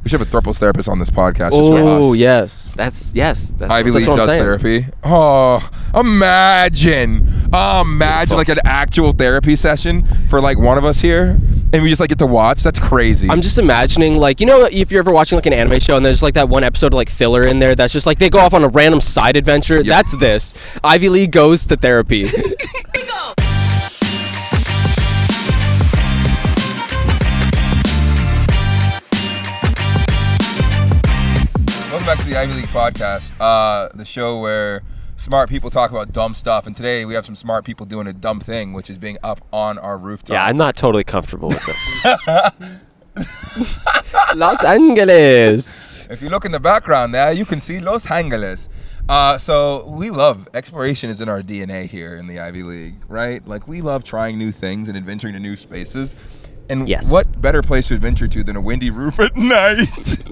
We should have a thruples therapist on this podcast. Oh, yes. That's Ivy League does therapy. Oh, imagine like an actual therapy session for like one of us here, and we just like get to watch. That's crazy. I'm just imagining, like, you know, if you're ever watching like an anime show and there's like that one episode of like filler in there that's just like they go off on a random side adventure. Yep. That's this. Ivy League goes to therapy. Welcome back to the Ivy League Podcast, the show where smart people talk about dumb stuff. And today we have some smart people doing a dumb thing, which is being up on our rooftop. Yeah, I'm not totally comfortable with this. Los Angeles. If you look in the background there, you can see Los Angeles. So we love exploration is in our DNA here in the Ivy League, right? Like we love trying new things and adventuring to new spaces. And what better place to adventure to than a windy roof at night?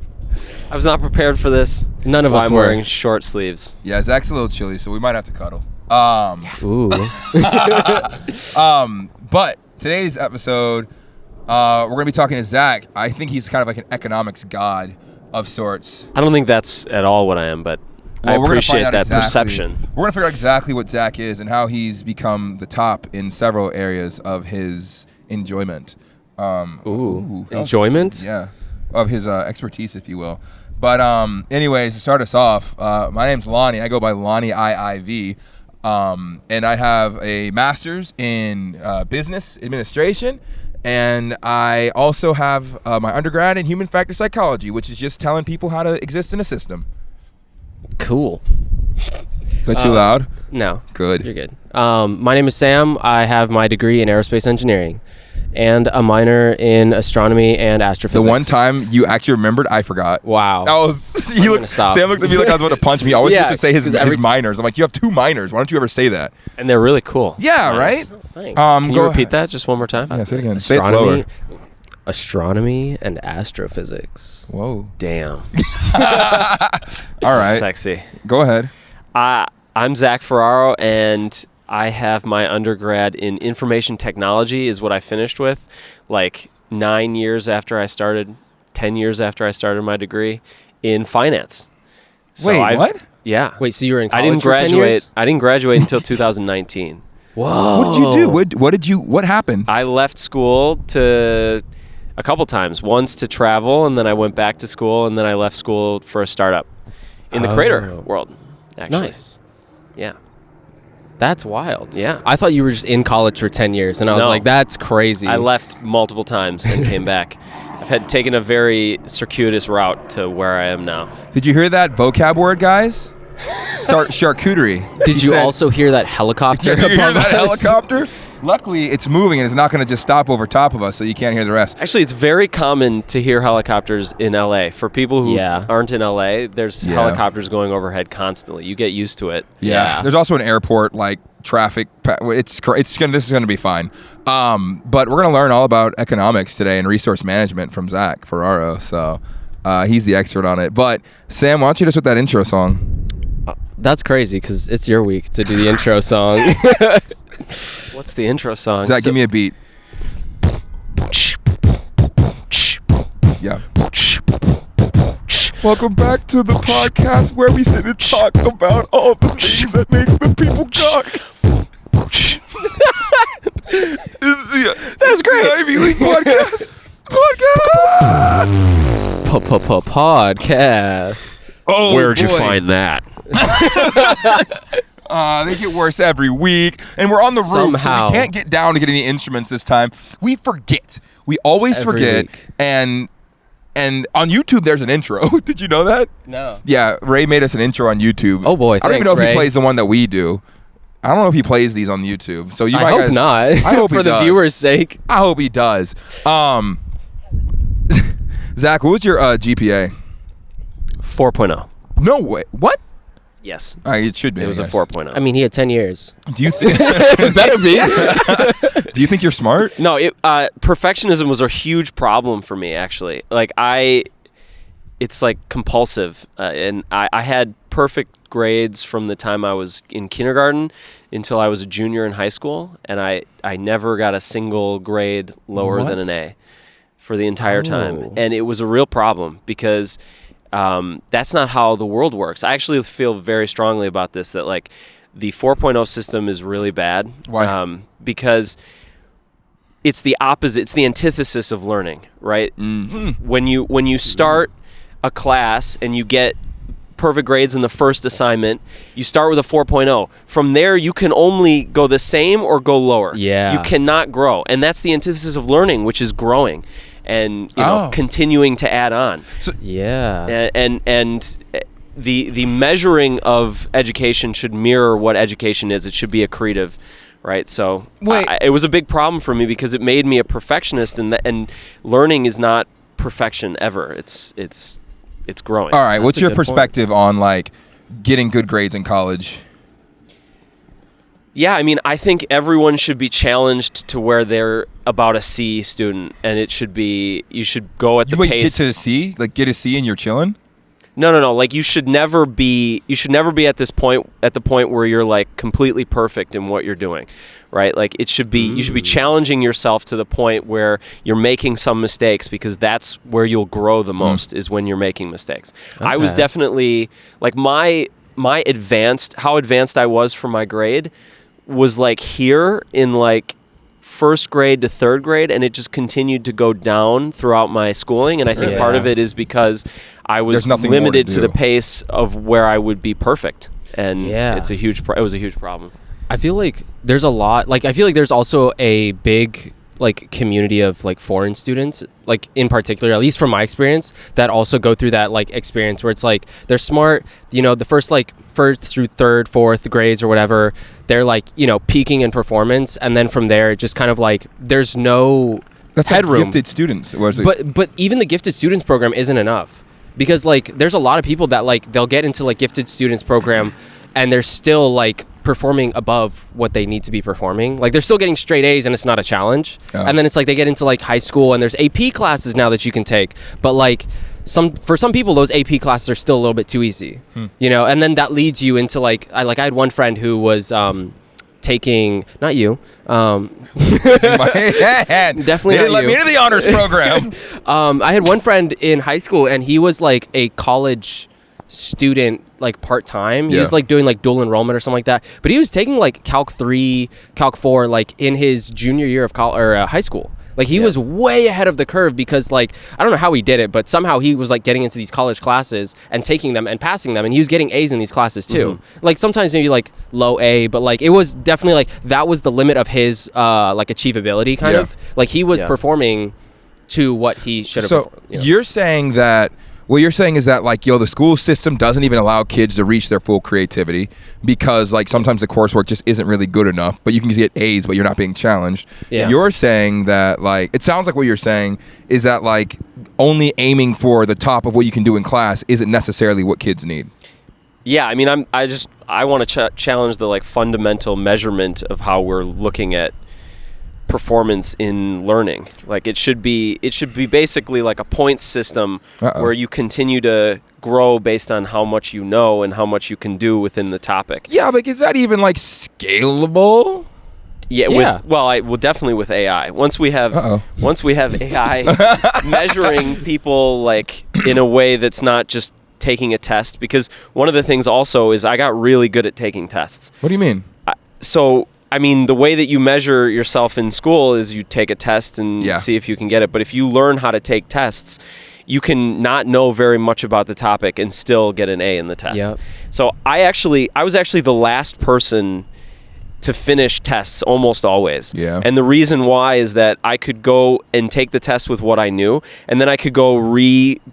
I was not prepared for this. None of us were. I'm wearing short sleeves. Yeah, Zach's a little chilly, so we might have to cuddle. Ooh. But today's episode, we're going to be talking to Zach. I think he's kind of like an economics god of sorts. I don't think that's at all what I am, but I appreciate that perception. We're going to figure out exactly what Zach is and how he's become the top in several areas of his enjoyment. Enjoyment? Yeah. Of his expertise, if you will. But anyways, to start us off, my name's Lonnie. I go by Lonnie IIV. And I have a master's in business administration. And I also have my undergrad in human factor psychology, which is just telling people how to exist in a system. Cool. Is that too loud? No. Good. You're good. My name is Sam. I have my degree in aerospace engineering and a minor in astronomy and astrophysics. The one time you actually remembered, I forgot. Wow. Sam looked at me like I was about to punch me. I always used to say his minors. I'm like, you have two minors. Why don't you ever say that? And they're really cool. Yeah, nice. Right? Thanks. Can you repeat that just one more time? Yeah, say it again. Say it slower. Astronomy and astrophysics. Whoa. Damn. All right. Sexy. Go ahead. I'm Zach Ferraro, and I have my undergrad in information technology is what I finished with, like 9 years after I started, 10 years after I started my degree in finance. So Wait, what? Yeah. Wait, so you were in college for 10 years? I didn't graduate until 2019. Whoa. What did you do? What happened? I left school a couple times. Once to travel, and then I went back to school, and then I left school for a startup in the creator world, actually. Nice. Yeah. That's wild. Yeah. I thought you were just in college for 10 years, and I was like, that's crazy. I left multiple times and came back. I've had taken a very circuitous route to where I am now. Did you hear that vocab word, guys? Charcuterie. Did you also hear that helicopter? Did you hear that helicopter? Luckily, it's moving and it's not going to just stop over top of us, so you can't hear the rest. Actually, it's very common to hear helicopters in LA. For people who aren't in LA, there's helicopters going overhead constantly. You get used to it. Yeah. There's also an airport, like traffic. This is going to be fine. But we're going to learn all about economics today and resource management from Zach Ferraro. So he's the expert on it. But Sam, why don't you just with that intro song? That's crazy because it's your week to do the intro song. What's the intro song? Zach, give me a beat. Yeah. Welcome back to the podcast where we sit and talk about all the things that make the people gawk. That's great. Ivy League Podcast. Podcast. Oh, where'd you find that? They get worse every week, and we're on the roof, so we can't get down to get any instruments this time. We forget. We always forget. Week. And on YouTube, there's an intro. Did you know that? No. Yeah, Ray made us an intro on YouTube. Oh boy, I don't even know if he plays the one that we do. I don't know if he plays these on YouTube. So you I hope not. I hope for the viewers' sake. I hope he does. Zach, what was your GPA? 4.0. No way. What? Yes. It should be. It was a 4.0. I mean, he had 10 years. Do you think it better be? Do you think you're smart? No, perfectionism was a huge problem for me, actually. Like it's like compulsive. And I had perfect grades from the time I was in kindergarten until I was a junior in high school, and I never got a single grade lower than an A. for the entire time. And it was a real problem because that's not how the world works. I actually feel very strongly about this, that like the 4.0 system is really bad. Why? Because it's the opposite. It's the antithesis of learning, right? Mm-hmm. When you start a class and you get perfect grades in the first assignment, you start with a 4.0. From there, you can only go the same or go lower. Yeah. You cannot grow. And that's the antithesis of learning, which is growing and continuing to add on. So, yeah. And the measuring of education should mirror what education is. It should be accretive, right? So it was a big problem for me because it made me a perfectionist, and learning is not perfection ever. It's growing. all right, what's a your good perspective on like getting good grades in college? Yeah, I mean, I think everyone should be challenged to where they're about a C student, and it should be, you should go at the pace. Get to a C? Like get a C and you're chilling? No. Like you should never be at the point where you're like completely perfect in what you're doing, right? Like it should be, you should be challenging yourself to the point where you're making some mistakes, because that's where you'll grow the most, is when you're making mistakes. Okay. I was definitely like how advanced I was for my grade was like here in like first grade to third grade, and it just continued to go down throughout my schooling. And I think part of it is because I was limited to the pace of where I would be perfect, and it was a huge problem. I feel like there's a lot, like I feel like there's also a big like community of like foreign students, like in particular, at least from my experience, that also go through that like experience where it's like they're smart, you know, the first through third, fourth grades or whatever, they're like, you know, peaking in performance, and then from there it just kind of like there's no headroom. Like gifted students. But even the gifted students program isn't enough, because like there's a lot of people that like they'll get into like gifted students program and they're still like performing above what they need to be performing. Like they're still getting straight A's and it's not a challenge. And then it's like they get into like high school and there's AP classes now that you can take. But like for some people, those AP classes are still a little bit too easy, you know? And then that leads you into like, I had one friend who was taking, not you, definitely not let me into the honors program. I had one friend in high school and he was like a college student, like part-time. He was like doing like dual enrollment or something like that, but he was taking like Calc 3, Calc 4 like in his junior year of high school. Like he was way ahead of the curve, because like I don't know how he did it, but somehow he was like getting into these college classes and taking them and passing them, and he was getting A's in these classes too. Like sometimes maybe like low A, but like it was definitely like that was the limit of his like achievability kind of. Like he was performing to what he should have. So you're saying that what you're saying is that like, the school system doesn't even allow kids to reach their full creativity, because like sometimes the coursework just isn't really good enough, but you can just get A's, but you're not being challenged. You're saying that like, it sounds like what you're saying is that like only aiming for the top of what you can do in class isn't necessarily what kids need. Yeah, I mean, I want to challenge the like fundamental measurement of how we're looking at performance in learning. Like it should be basically like a points system where you continue to grow based on how much you know and how much you can do within the topic. Yeah, but is that even like scalable? Definitely with AI. Once we have AI measuring people like in a way that's not just taking a test, because one of the things also is I got really good at taking tests. What do you mean? I mean, the way that you measure yourself in school is you take a test and see if you can get it. But if you learn how to take tests, you can not know very much about the topic and still get an A in the test. Yep. So I was actually the last person to finish tests almost always. Yeah. And the reason why is that I could go and take the test with what I knew, and then I could go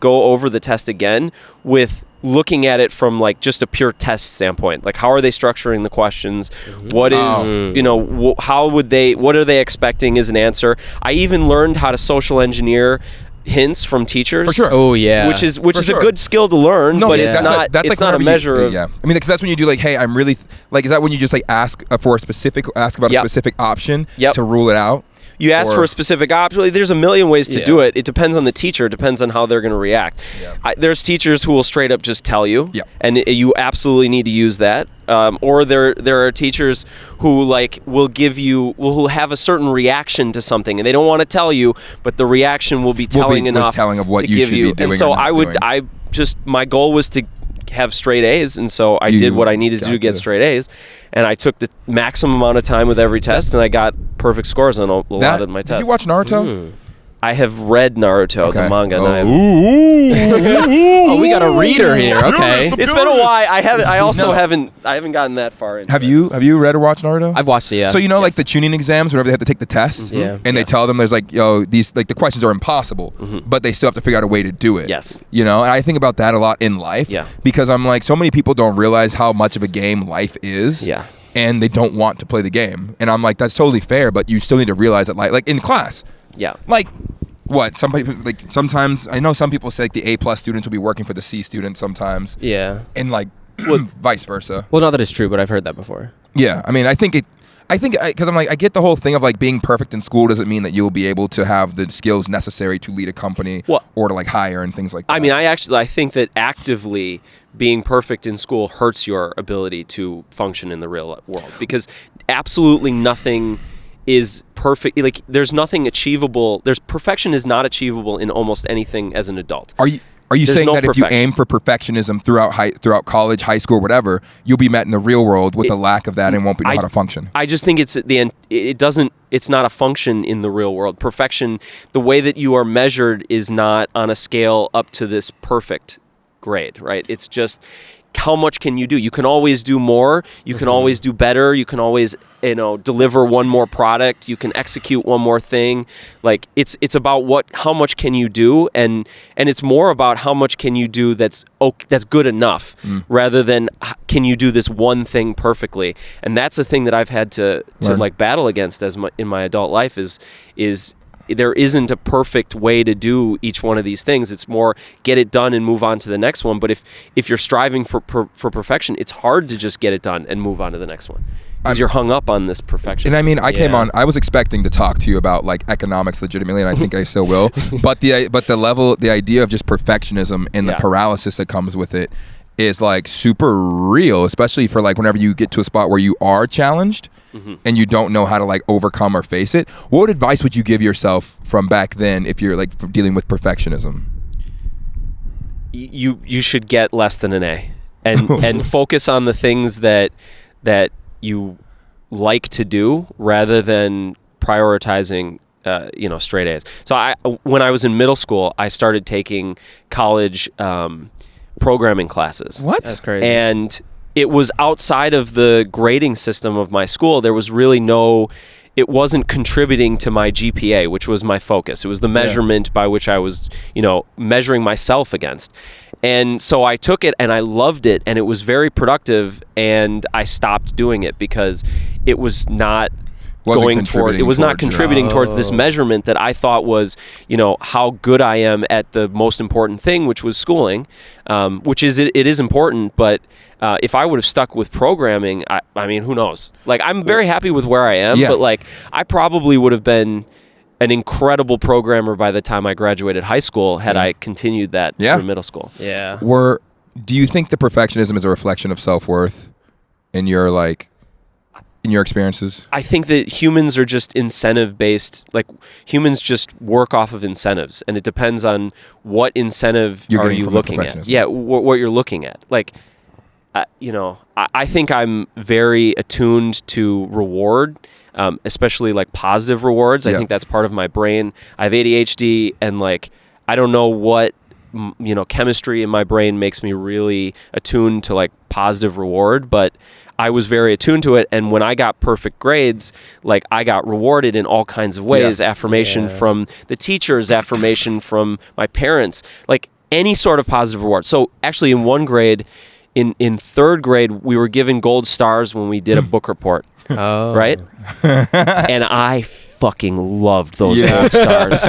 over the test again with looking at it from like just a pure test standpoint. Like how are they structuring the questions? What is, what are they expecting as an answer? I even learned how to social engineer hints from teachers. For sure. Oh yeah. Which is a good skill to learn, but it's not a measure of. Yeah. I mean, because that's when you do like, hey, I'm really like, is that when you just like ask about a specific option to rule it out? You ask for a specific option. There's a million ways to do it. It depends on the teacher. It depends on how they're going to react. Yeah. There's teachers who will straight up just tell you, and you absolutely need to use that. Or there are teachers who will have a certain reaction to something, and they don't want to tell you, but the reaction will be telling enough of what to you give should you. Be doing and so my goal was to have straight A's, and so I did what I needed to do to get straight A's, and I took the maximum amount of time with every test, and I got perfect scores on a lot of my tests. Did you watch Naruto? I have read Naruto, the manga. And we got a reader here. Okay, it's been a while. I haven't gotten that far into Have you read or watched Naruto? I've watched it. Yeah. So like the tuning exams, whenever they have to take the tests, and they tell them there's these the questions are impossible, but they still have to figure out a way to do it. Yes. And I think about that a lot in life. Yeah. Because I'm like, so many people don't realize how much of a game life is. Yeah. And they don't want to play the game, and I'm like, that's totally fair, but you still need to realize that like in class. Yeah. Like, what? Sometimes I know some people say the A+ students will be working for the C students sometimes. Yeah. And vice versa. Well, not that it's true, but I've heard that before. Yeah. I mean, because I'm like, I get the whole thing of like being perfect in school doesn't mean that you'll be able to have the skills necessary to lead a company or to hire and things like that. I mean, I think that actively being perfect in school hurts your ability to function in the real world, because absolutely nothing is perfect. Like, there's nothing achievable. Perfection is not achievable in almost anything as an adult. Are you saying that if you aim for perfectionism throughout college, high school, whatever, you'll be met in the real world with a lack of that and won't know how to function? I just think it's at the end. It's not a function in the real world. Perfection, the way that you are measured, is not on a scale up to this perfect grade, right? It's just, how much can you do? You can always do more. You can always do better. You can always, deliver one more product. You can execute one more thing. Like, it's about how much can you do, and it's more about how much can you do that's good enough, rather than can you do this one thing perfectly. And that's the thing that I've had to battle against in my adult life is there isn't a perfect way to do each one of these things. It's more get it done and move on to the next one. But if you're striving for perfection, it's hard to just get it done and move on to the next one, because you're hung up on this perfection. And I mean, I was expecting to talk to you about like economics legitimately, and I think I still will. But the idea of just perfectionism and the paralysis that comes with it is like super real, especially for like whenever you get to a spot where you are challenged. And you don't know how to like overcome or face it. What advice would you give yourself from back then if you're like dealing with perfectionism? You should get less than an A, and focus on the things that you like to do rather than prioritizing straight A's. So when I was in middle school, I started taking college programming classes. What? That's crazy. And it was outside of the grading system of my school. There was really it wasn't contributing to my GPA, which was my focus. It was the measurement by which I was, measuring myself against. And so I took it and I loved it, and it was very productive, and I stopped doing it because it was not contributing towards this measurement that I thought was, how good I am at the most important thing, which was schooling, which it is important, but if I would have stuck with programming, I mean, who knows? Like, I'm very happy with where I am, but like, I probably would have been an incredible programmer by the time I graduated high school had I continued that through middle school. Yeah. Do you think the perfectionism is a reflection of self-worth in your experiences? I think that humans are just incentive-based. Like, humans just work off of incentives, and it depends on what incentive are you looking at. Yeah, what you're looking at. Like, I think I'm very attuned to reward, especially like positive rewards. I think that's part of my brain. I have ADHD, and like, I don't know what chemistry in my brain makes me really attuned to like positive reward, but I was very attuned to it. And when I got perfect grades, like, I got rewarded in all kinds of ways. Affirmation from the teachers, affirmation from my parents, like any sort of positive reward. So actually in one grade, in third grade, we were given gold stars when we did a book report. Right? And I fucking loved those gold stars.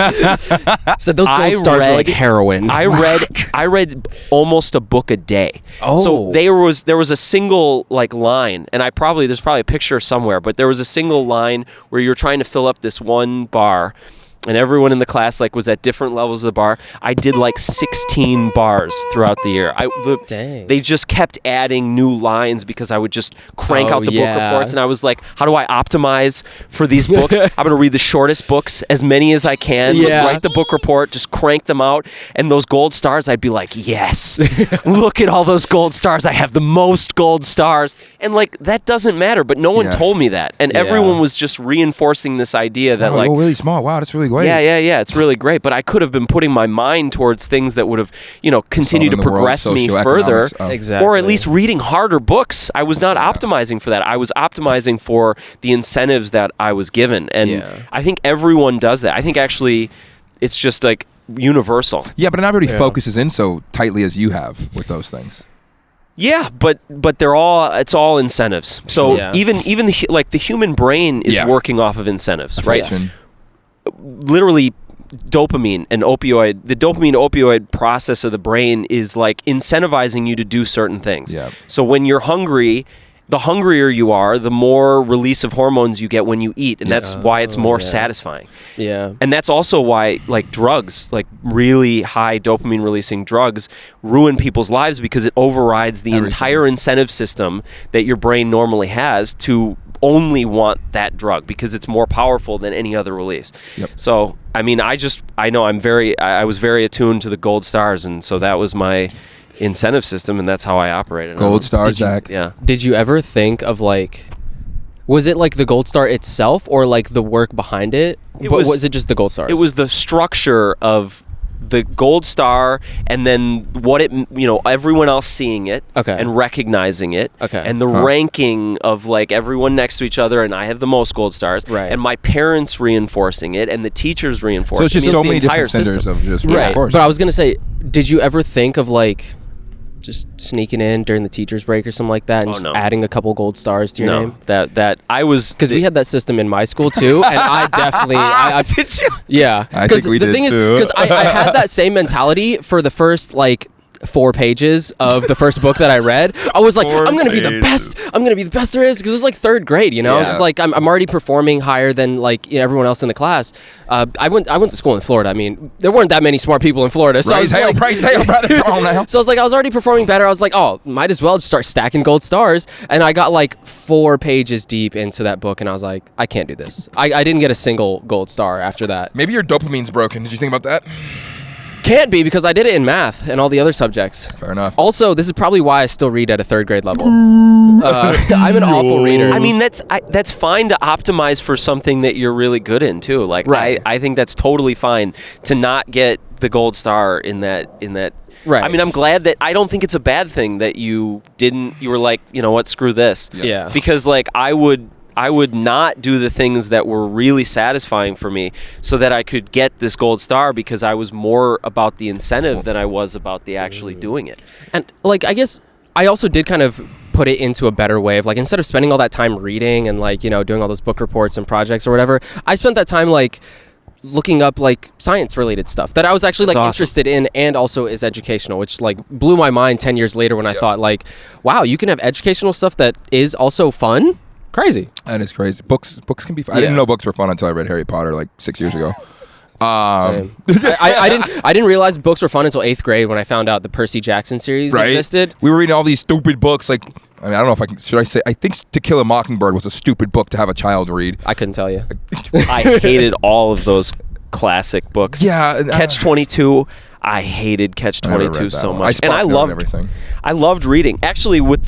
So those gold stars were like heroin. I read almost a book a day. Oh. So there was a single like line, and there's probably a picture somewhere, but there was a single line where you're trying to fill up this one bar. And everyone in the class like was at different levels of the bar. I did like 16 bars throughout the year. Dang. They just kept adding new lines because I would just crank out the book reports, and I was like, how do I optimize for these books? I'm going to read the shortest books, as many as I can, write the book report, just crank them out. And those gold stars, I'd be like, yes, look at all those gold stars. I have the most gold stars. And like, that doesn't matter, but no one told me that. And everyone was just reinforcing this idea that like, oh, really smart. Wow, that's really great. Yeah, it's really great. But I could have been putting my mind towards things that would have, continued to progress me further. Exactly. Or at least reading harder books. I was not optimizing for that. I was optimizing for the incentives that I was given. And I think everyone does that. I think actually it's just like universal. Yeah, but not everybody focuses in so tightly as you have with those things. Yeah, but it's all incentives. So even the human brain is working off of incentives, right? Literally dopamine and opioid, the dopamine opioid process of the brain is like incentivizing you to do certain things. Yeah. So when you're hungry, the hungrier you are, the more release of hormones you get when you eat, and that's why it's more satisfying. Yeah. And that's also why like drugs, like really high dopamine releasing drugs ruin people's lives, because it overrides the entire incentive system that your brain normally has to only want that drug because it's more powerful than any other release. Yep. So, I mean, I know I was very attuned to the gold stars, and so that was my incentive system, and that's how I operated. Gold stars, Zach. Yeah. Did you ever think of like, was it like the gold star itself or like the work behind it? Was it just the gold stars? It was the structure of the gold star, and then what it, everyone else seeing it and recognizing it, and the ranking of like everyone next to each other, and I have the most gold stars, and my parents reinforcing it, and the teachers reinforcing it. So it's just so many different centers of just reinforcement. But I was gonna say, did you ever think of like just sneaking in during the teacher's break or something like that, and just adding a couple gold stars to your name? That I was, because we had that system in my school too, and I definitely, did you? Yeah, I think we did too. Because I had that same mentality for the first like 4 pages of the first book that I read. I was like, I'm gonna be the best. I'm gonna be the best there is, because it was like 3rd grade. I was just like, I'm already performing higher than like everyone else in the class. I went to school in Florida. I mean, there weren't that many smart people in Florida. So praise brother. Come on now. So I was like, I was already performing better. I was like, oh, might as well just start stacking gold stars. And I got like 4 pages deep into that book, and I was like, I can't do this. I didn't get a single gold star after that. Maybe your dopamine's broken. Did you think about that? Can't be, because I did it in math and all the other subjects. Fair enough. Also, this is probably why I still read at a 3rd grade level. I'm an awful reader. I mean, that's fine to optimize for something that you're really good in too. Like, I think that's totally fine to not get the gold star in that. Right. I mean, I'm glad that, I don't think it's a bad thing that you were like, you know what, screw this. Yeah. Because like I would not do the things that were really satisfying for me so that I could get this gold star, because I was more about the incentive than I was about the actually doing it. And like, I guess I also did kind of put it into a better way of like, instead of spending all that time reading and like, doing all those book reports and projects or whatever, I spent that time like looking up like science related stuff that I was actually interested in, and also is educational, which like blew my mind 10 years later when I thought like, wow, you can have educational stuff that is also fun. Crazy. That is crazy. Books can be fun. I didn't know books were fun until I read Harry Potter like 6 years ago. I didn't realize books were fun until 8th grade when I found out the Percy Jackson series existed. We were reading all these stupid books. Like, I mean, I don't know if should I say, I think To Kill a Mockingbird was a stupid book to have a child read. I couldn't tell you. I hated all of those classic books. Yeah. Catch-22. I hated Catch-22 so much. I loved everything. I loved reading. Actually, with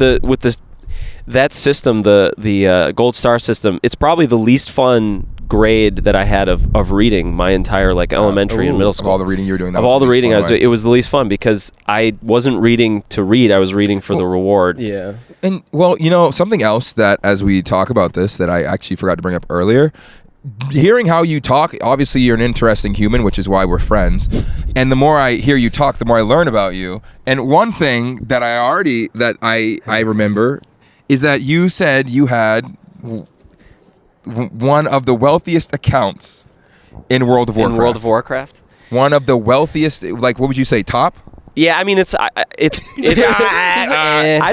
that system, the gold star system, it's probably the least fun grade that I had of reading my entire like elementary and middle school. Of all the reading you were doing, it was the least fun, because I wasn't reading to read, I was reading for the reward. Yeah. And well, something else that, as we talk about this, that I actually forgot to bring up earlier, hearing how you talk, obviously you're an interesting human, which is why we're friends. And the more I hear you talk, the more I learn about you. And one thing that I remember is that you said you had one of the wealthiest accounts in World of Warcraft. In World of Warcraft? One of the wealthiest, like, what would you say, top? Yeah, I mean it's I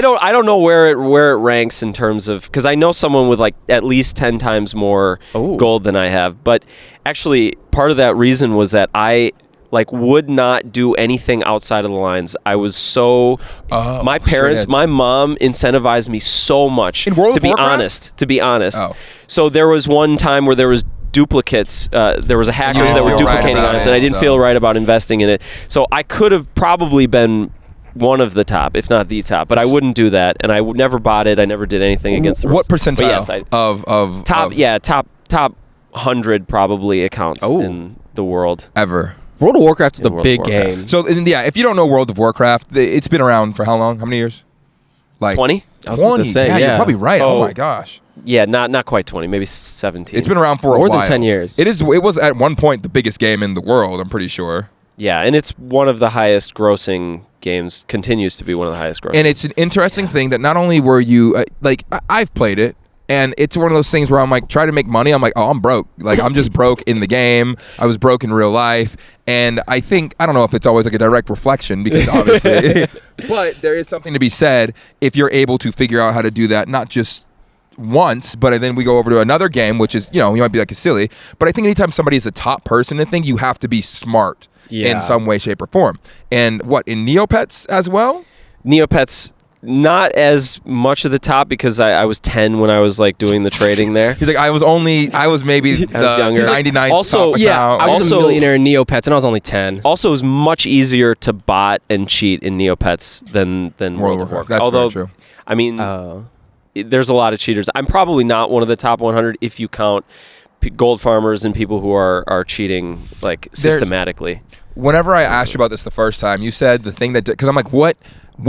don't know where it ranks in terms of, because I know someone with like at least 10 times more gold than I have, but actually part of that reason was that I like would not do anything outside of the lines. I was so my parents, my mom incentivized me so much in World to of be Warcraft? to be honest. Oh. So there was one time where there was duplicates. There was a hackers that were duplicating items, and I didn't feel right about investing in it. So I could have probably been one of the top, if not the top, but I wouldn't do that, and I never bought it. I never did anything against the rules. What percentile of top 100 probably accounts in the world ever? World of Warcraft is the big game. So yeah, if you don't know World of Warcraft, it's been around for how long? How many years? Like 20? I was about to say, yeah, you're probably right. Oh my gosh. Yeah, not quite 20, maybe 17. It's been around for more a while. than 10 years. It was at one point the biggest game in the world, I'm pretty sure. Yeah, and it's one of the highest grossing games, continues to be one of the highest grossing. And it's an interesting thing that not only were you, like, I've played it, and it's one of those things where I'm like, try to make money, I'm like, oh, I'm broke. Like, I'm just broke in the game. I was broke in real life. And I don't know if it's always like a direct reflection, because obviously, but there is something to be said if you're able to figure out how to do that, not just once, but then we go over to another game, which is, you might be like a silly, but I think anytime somebody is a top person in a thing, you have to be smart in some way, shape, or form. And in Neopets as well? Neopets, not as much of the top, because I was 10 when I was like doing the trading there. He's like, I was maybe the younger. 99 Also, top yeah, account. I was a millionaire in Neopets, and I was only 10. Also, it was much easier to bot and cheat in Neopets than World of Warcraft. That's Although, very true. I mean, there's a lot of cheaters. I'm probably not one of the top 100 if you count gold farmers and people who are cheating like systematically. Whenever I asked you about this the first time, you said the thing that, because I'm like, what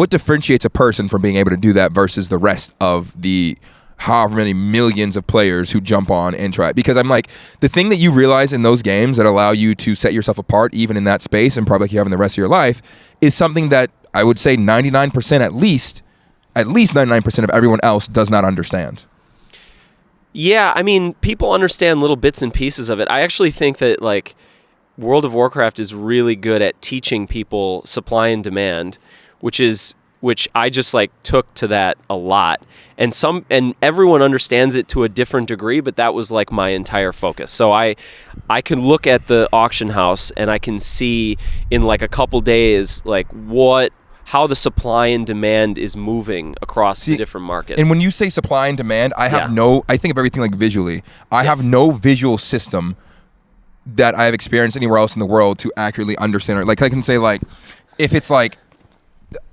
differentiates a person from being able to do that versus the rest of the however many millions of players who jump on and try it? Because I'm like, the thing that you realize in those games that allow you to set yourself apart, even in that space, and probably like you have in the rest of your life, is something that I would say 99% at least 99% of everyone else does not understand. Yeah, I mean, people understand little bits and pieces of it. I actually think that like World of Warcraft is really good at teaching people supply and demand, which I just like took to that a lot. And everyone understands it to a different degree, but that was like my entire focus. So I can look at the auction house and I can see in like a couple days like how the supply and demand is moving across the different markets. And when you say supply and demand, I think of everything like visually. I have no visual system that I have experienced anywhere else in the world to accurately understand it. Like I can say like, if it's like,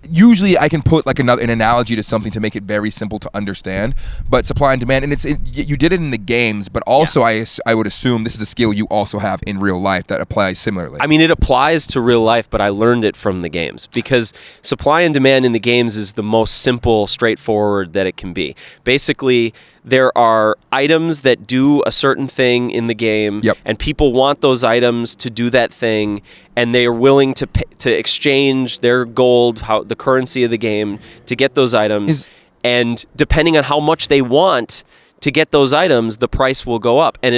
usually I can put like an analogy to something to make it very simple to understand, but supply and demand, and you did it in the games, but also I would assume this is a skill you also have in real life that applies similarly. I mean, it applies to real life, but I learned it from the games, because supply and demand in the games is the most simple, straightforward that it can be. Basically, there are items that do a certain thing in the game, and people want those items to do that thing, and they are willing to exchange their gold, the currency of the game, to get those items. And depending on how much they want to get those items, the price will go up. And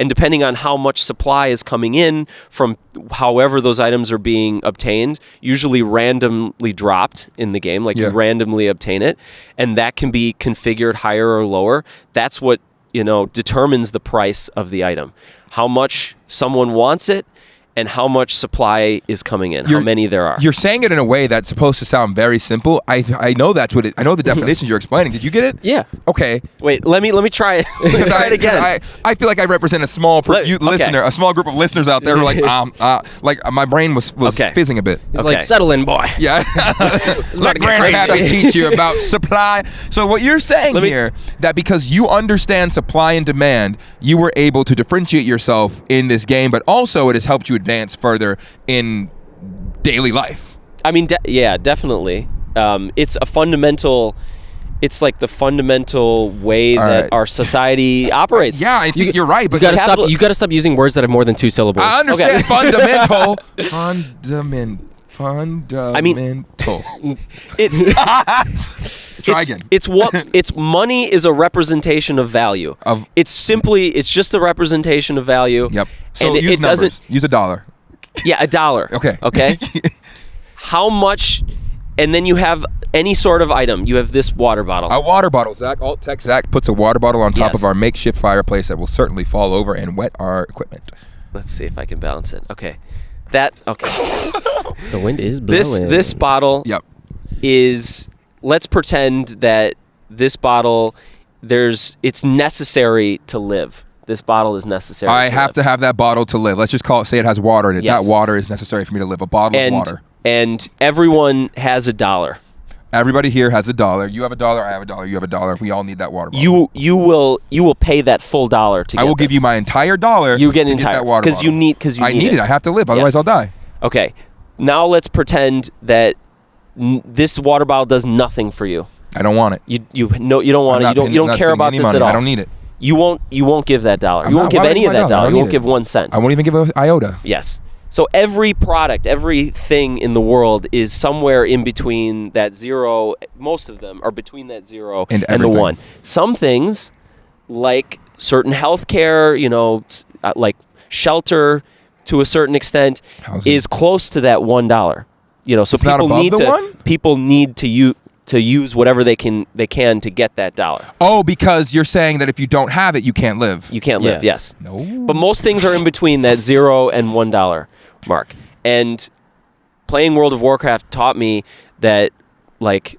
depending on how much supply is coming in from however those items are being obtained, usually randomly dropped in the game, like you randomly obtain it, and that can be configured higher or lower. That's what, determines the price of the item. How much someone wants it, and how much supply is coming in, how many there are. You're saying it in a way that's supposed to sound very simple. I know that's what I know the definitions you're explaining. Did you get it? Yeah. Okay. Wait, let me try it. Let me try it again. I feel like I represent a small listener, a small group of listeners out there who are like my brain was fizzing a bit. It's like, settle in, boy. Yeah. Let Grandpappy teach you about supply. So what you're saying here, that because you understand supply and demand, you were able to differentiate yourself in this game, but also it has helped you advance further in daily life. I mean, definitely. It's like the fundamental way that our society operates. Yeah, I think you're right. But you gotta stop using words that have more than 2 syllables. I understand fundamental. I mean, Try again. It's money is a representation of value. It's just a representation of value. Yep. So and use it numbers. doesn't. Use $1. Yeah, $1. Okay. Okay. How much? And then you have any sort of item. You have this water bottle. A water bottle. Zach, alt text Zach puts a water bottle on top Yes. of our makeshift fireplace that will certainly fall over and wet our equipment. Let's see if I can balance it. Okay. Okay. The wind is blowing. This bottle Yep. is, let's pretend that this bottle, it's necessary to live. This bottle is necessary. I have to have that bottle to live. Let's just say it has water in it. Yes. That water is necessary for me to live. A bottle of water. And everyone has $1. Everybody here has $1. You have $1. I have $1. You have $1. We all need that water bottle. You will pay that full $1 to get I will give you my entire $1. You get an to entire that water because bottle. I need it. I have to live. Otherwise, Yes. I'll die. Okay. Now let's pretend that this water bottle does nothing for you. I don't want it. You don't want it. You don't care about this at all. I don't need it. You won't give that $1. You won't not- give why would any I of give that my dollar? I $1. You don't won't need give it. 1 cent. I won't even give an iota. Yes. So every product, everything in the world is somewhere in between that 0. Most of them are between that 0 And the everything. 1. Some things, like certain healthcare, like shelter, to a certain extent, Housing. is close to that $1. So It's not above the 1? people need to use whatever they can to get that $1. Oh, because you're saying that if you don't have it, you can't live. You can't live. Yes. No. But most things are in between that 0 and $1 mark. And playing World of Warcraft taught me that, like,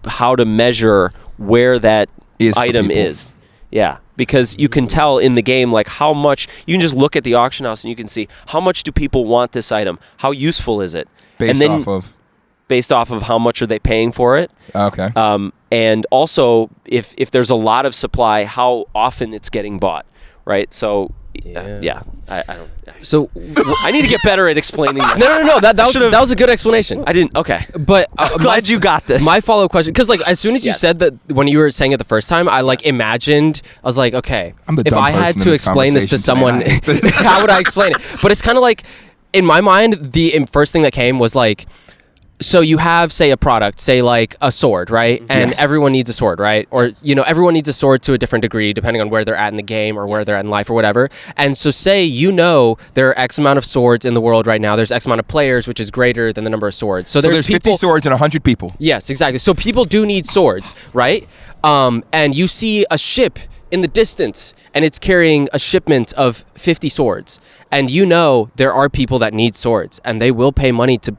how to measure where that item is. Yeah. Because you can tell in the game, like, how much. You can just look at the auction house and you can see how much do people want this item? How useful is it? Based off of how much are they paying for it. Okay. And also, if there's a lot of supply, how often it's getting bought, right? So, I don't. So I need to get better at explaining that. no. That was a good explanation. I didn't. Okay. But I'm glad you got this. My follow-up question, because like as soon as you Yes. said that, when you were saying it the first time, I like imagined. I was like, okay, I'm the if dumb I had person to in this explain this to someone, conversation how would I explain it? But it's kind of like, in my mind, the first thing that came was like, so you have, say, a product, say like a sword, right? And Yes. everyone needs a sword, right? Or, everyone needs a sword to a different degree, depending on where they're at in the game or where they're at in life or whatever. And so say, there are X amount of swords in the world right now. There's X amount of players, which is greater than the number of swords. So there's 50 swords and 100 people. Yes, exactly. So people do need swords, right? And you see a ship in the distance and it's carrying a shipment of 50 swords. And there are people that need swords and they will pay money to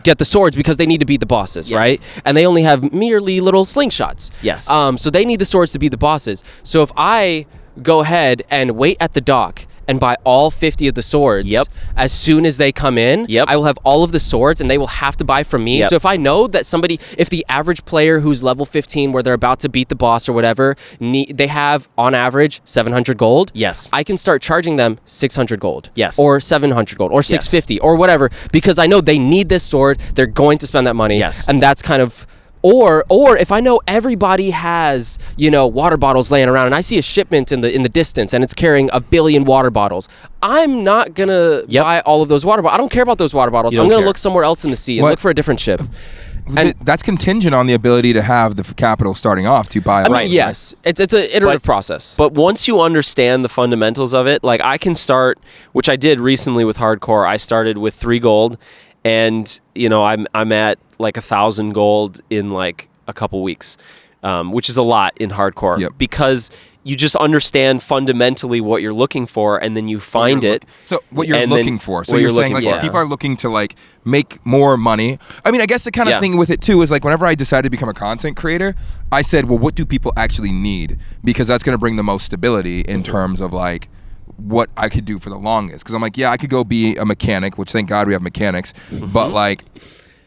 get the swords because they need to beat the bosses, Yes. right? And they only have merely little slingshots. Yes. So they need the swords to beat the bosses. So if I go ahead and wait at the dock and buy all 50 of the swords, Yep. as soon as they come in, Yep. I will have all of the swords and they will have to buy from me. Yep. So if I know that if the average player who's level 15 where they're about to beat the boss or whatever, they have on average 700 gold. Yes. I can start charging them 600 gold. Yes. Or 700 gold or 650 or whatever, because I know they need this sword. They're going to spend that money. Yes. And that's kind of, or if I know everybody has, water bottles laying around and I see a shipment in the distance and it's carrying 1 billion water bottles, I'm not going to buy all of those water bottles. I don't care about those water bottles. You I'm don't going to care. look somewhere else in the sea and What? look for a different ship. And that's contingent on the ability to have the capital starting off to buy. I mean, Right. yes, it's an iterative process. But once you understand the fundamentals of it, like I can start, which I did recently with hardcore. I started with 3 gold, and I'm at like 1,000 gold in like a couple weeks, which is a lot in hardcore. Yep. Because you just understand fundamentally what you're looking for, and then you find it. So what you're and then looking for. So what you're you're saying like looking if for. people are looking to like make more money. I mean, I guess the kind of Yeah. thing with it too is like whenever I decided to become a content creator, I said, well, what do people actually need? Because that's going to bring the most stability in terms of like what I could do for the longest. Because I'm like, yeah, I could go be a mechanic, which thank God we have mechanics, but like.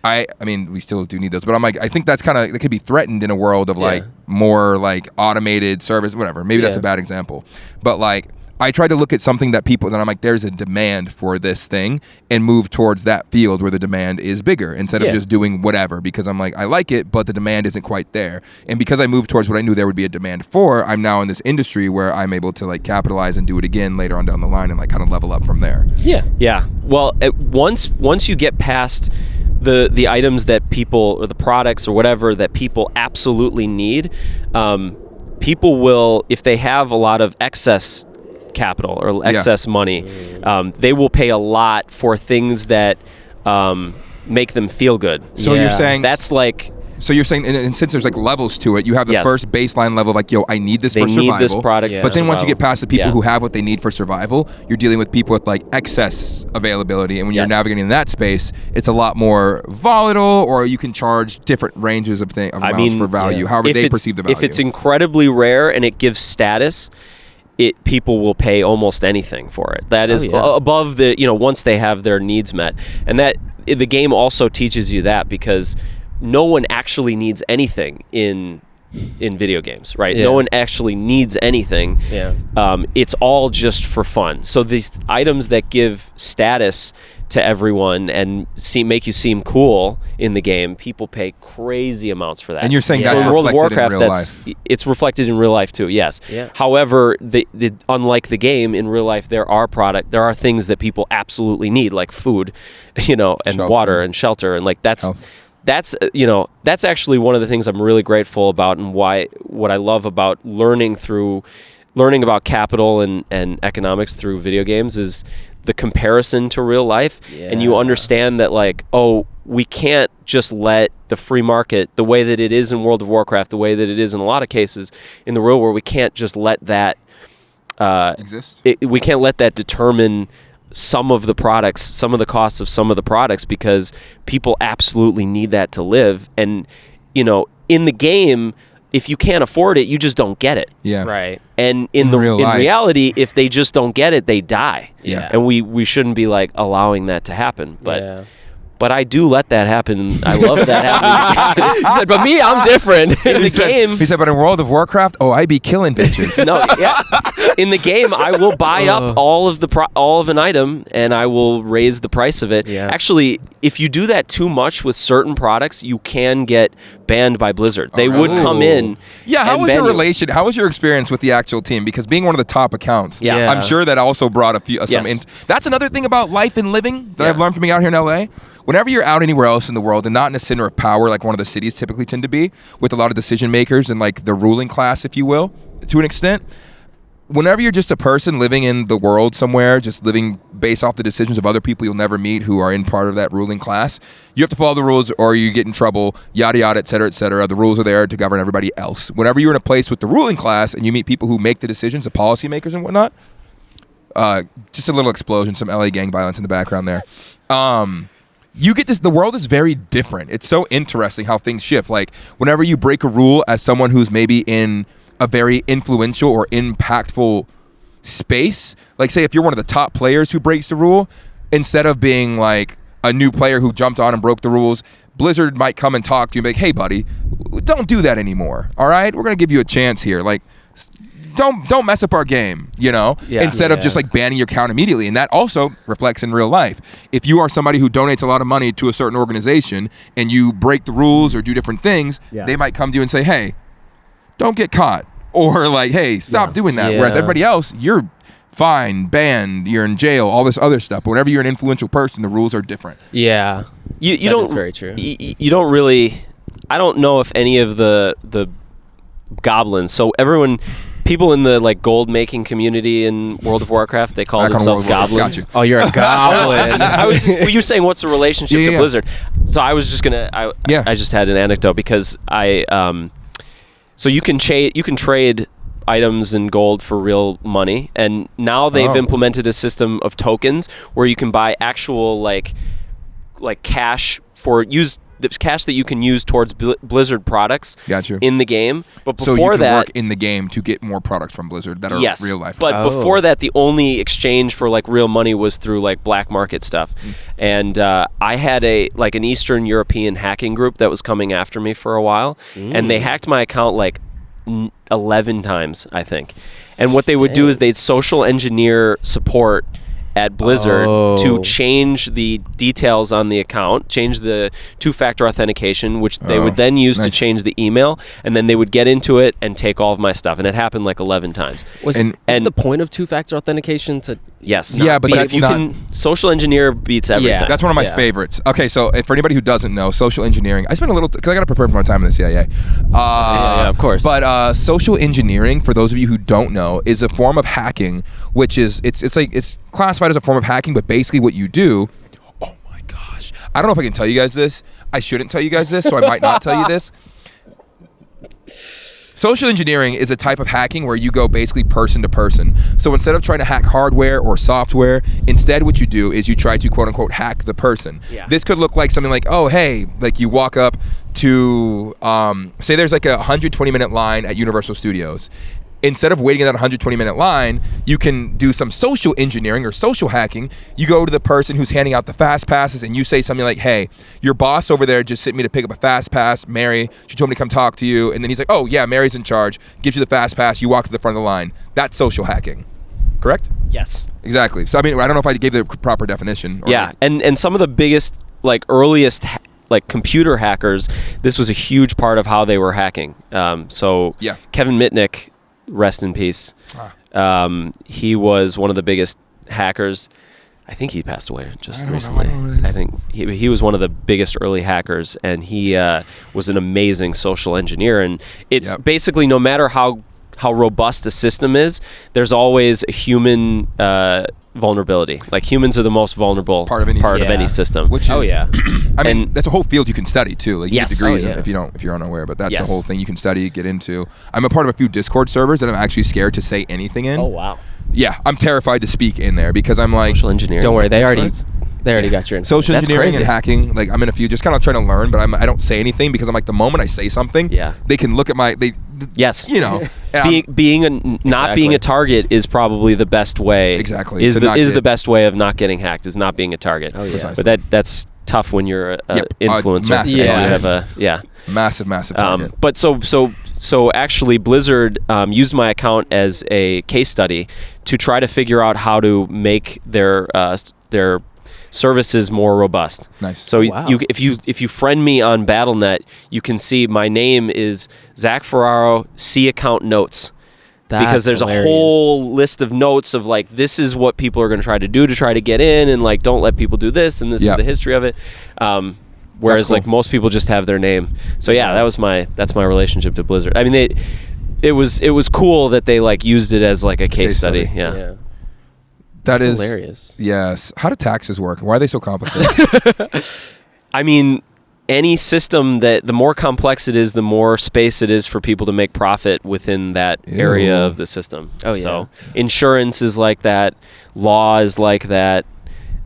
I mean, we still do need those, but I'm like, I think that's kind of, it could be threatened in a world of like more like automated service, whatever. Maybe that's a bad example, but like I tried to look at something that I'm like, there's a demand for this thing and move towards that field where the demand is bigger instead of just doing whatever, because I'm like, I like it, but the demand isn't quite there. And because I moved towards what I knew there would be a demand for, I'm now in this industry where I'm able to like capitalize and do it again later on down the line and like kind of level up from there. Yeah. Yeah. Well, once you get past the items that people, or the products or whatever that people absolutely need, people will, if they have a lot of excess capital or excess money, they will pay a lot for things that make them feel good. So you're saying that's like... So you're saying, and since there's like levels to it, you have the first baseline level of like, yo, I need this for survival. They need this product But then once you get past the people who have what they need for survival, you're dealing with people with like excess availability. And when you're navigating in that space, it's a lot more volatile, or you can charge different ranges of amounts for value, however they perceive the value. If it's incredibly rare and it gives status, people will pay almost anything for it. That is above the, once they have their needs met. And that the game also teaches you that, because no one actually needs anything in video games, right? No one actually needs anything. It's all just for fun. So these items that give status to everyone and make you seem cool in the game, people pay crazy amounts for that. And you're saying that's in World of Warcraft, in real life. It's reflected in real life too. Yes. Yeah. However, unlike the game, in real life there are things that people absolutely need, like food, and shelter. Water and shelter, and like that's actually one of the things I'm really grateful about, and what I love about learning about capital and economics through video games is the comparison to real life. And you understand that, like, we can't just let the free market, the way that it is in World of Warcraft, the way that it is in a lot of cases in the real world, we can't just let that exist. We can't let that determine some of the costs of some of the products, because people absolutely need that to live. And in the game, if you can't afford it, you just don't get it. Yeah. Right. And in reality, if they just don't get it, they die. Yeah. And we shouldn't be like allowing that to happen. But I do let that happen. I love that happening. He said, but me, I'm different. In the game, he said, but in World of Warcraft, I be killing bitches. No, in the game, I will buy up all of an item, and I will raise the price of it. Yeah. Actually, if you do that too much with certain products, you can get banned by Blizzard. They would come in. Yeah, how was your relation? How was your experience with the actual team? Because being one of the top accounts, I'm sure that also brought a few. That's another thing about life and living that I've learned from being out here in LA. Whenever you're out anywhere else in the world and not in a center of power like one of the cities typically tend to be, with a lot of decision makers and like the ruling class, if you will, to an extent, whenever you're just a person living in the world somewhere, just living based off the decisions of other people you'll never meet who are in part of that ruling class, you have to follow the rules or you get in trouble, yada, yada, et cetera, et cetera. The rules are there to govern everybody else. Whenever you're in a place with the ruling class and you meet people who make the decisions, the policymakers and whatnot, just a little explosion, some LA gang violence in the background there. You get this, the world is very different. It's so interesting how things shift. Like, whenever you break a rule as someone who's maybe in a very influential or impactful space, like say if you're one of the top players who breaks the rule, instead of being like a new player who jumped on and broke the rules, Blizzard might come and talk to you and be like, hey buddy, don't do that anymore, all right? We're gonna give you a chance here. Like, don't mess up our game, instead of just like banning your account immediately. And that also reflects in real life. If you are somebody who donates a lot of money to a certain organization and you break the rules or do different things, they might come to you and say, hey, don't get caught, or like, hey, stop doing that. Whereas everybody else, you're fine, banned, you're in jail, all this other stuff. But whenever you're an influential person, the rules are different. Yeah. That's very true. You don't really, I don't know if any of the goblins, so people in the like gold making community in World of Warcraft, they call themselves goblins. Gotcha. Oh, you're a goblin. You were saying what's the relationship to Blizzard? So I was just gonna, I just had an anecdote because so you can trade items in gold for real money, and now they've implemented a system of tokens where you can buy actual like cash the cash that you can use towards Blizzard products in the game. But before so you can that, work in the game to get more products from Blizzard that are real life. But before that, the only exchange for like real money was through like black market stuff. And I had an Eastern European hacking group that was coming after me for a while, and they hacked my account like 11 times, I think. And what they would do is they'd social engineer support at Blizzard to change the details on the account, change the two-factor authentication, which they would then use to change the email, and then they would get into it and take all of my stuff. And it happened like 11 times. Isn't the point of two-factor authentication to... Yes. Yeah, but if you can social engineer beats everything. Yeah. That's one of my favorites. Okay, so for anybody who doesn't know, social engineering, I spent a little, because I got to prepare for my time in the CIA. Yeah, of course. But social engineering, for those of you who don't know, is a form of hacking, which is, it's classified as a form of hacking, but basically what you do, oh my gosh, I don't know if I can tell you guys this. I shouldn't tell you guys this, so I might not tell you this. Social engineering is a type of hacking where you go basically person to person. So instead of trying to hack hardware or software, instead what you do is you try to quote unquote hack the person. Yeah. This could look like something like, oh, hey, like you walk up to, say there's like a 120-minute line at Universal Studios. Instead of waiting in that 120-minute line, you can do some social engineering or social hacking. You go to the person who's handing out the fast passes and you say something like, hey, your boss over there just sent me to pick up a fast pass, Mary. She told me to come talk to you. And then he's like, oh, yeah, Mary's in charge. Gives you the fast pass. You walk to the front of the line. That's social hacking. Correct? Yes. Exactly. So, I mean, I don't know if I gave the proper definition. Yeah, and some of the biggest, like, earliest like computer hackers, this was a huge part of how they were hacking. Kevin Mitnick, rest in peace. He was one of the biggest hackers. I think he passed away just recently. I think he was one of the biggest early hackers, and he was an amazing social engineer. And it's basically no matter how robust a system is, there's always a human vulnerability. Like humans are the most vulnerable part of any system. Which is, I mean, that's a whole field you can study too. Like you get degrees if you're unaware, but that's a whole thing you can study, get into. I'm a part of a few Discord servers that I'm actually scared to say anything in. Oh wow. Yeah, I'm terrified to speak in there because I'm like social engineering. Don't worry, they already got your social engineering and hacking. Like I'm in a few, just kind of trying to learn, but I don't say anything because I'm like the moment I say something, they can look at my you know. Being a target is probably the best way. Exactly. Is the best way of not getting hacked is not being a target. Oh yeah. But that's tough when you're an influencer. Massive you have massive target. But so actually Blizzard used my account as a case study to try to figure out how to make their services more robust. Nice. So if you friend me on Battle.net, you can see my name is Zach Ferraro, see account notes. Because there's a whole list of notes of like, this is what people are going to try to do to try to get in, and like, don't let people do this, and this is the history of it. Whereas like most people just have their name. So that's my relationship to Blizzard. I mean, it was cool that they like used it as like a case study. Yeah. That's hilarious. Yes. How do taxes work? Why are they so complicated? I mean, any system that the more complex it is, the more space it is for people to make profit within that area of the system. Oh yeah. So insurance is like that. Law is like that.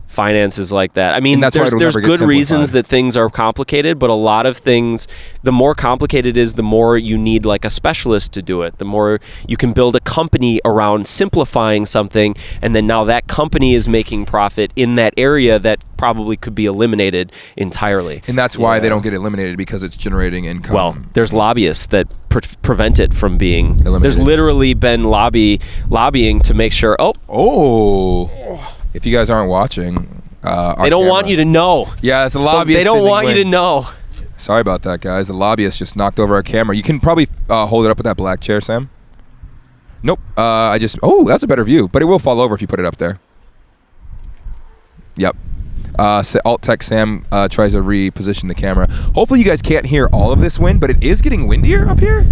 Finance is like that. I mean, there's good reasons that things are complicated, but a lot of things, the more complicated it is, the more you need like a specialist to do it. The more you can build a company around simplifying something, and then now that company is making profit in that area that probably could be eliminated entirely. And that's why they don't get eliminated, because it's generating income. Well, there's lobbyists that prevent it from being eliminated. There's literally been lobbying to make sure. If you guys aren't watching, they don't want you to know. Yeah, it's a lobbyist. They don't want you to know. Sorry about that, guys. The lobbyist just knocked over our camera. You can probably hold it up with that black chair, Sam. Nope. That's a better view, but it will fall over if you put it up there. Yep. Alt Tech Sam tries to reposition the camera. Hopefully you guys can't hear all of this wind, but it is getting windier up here.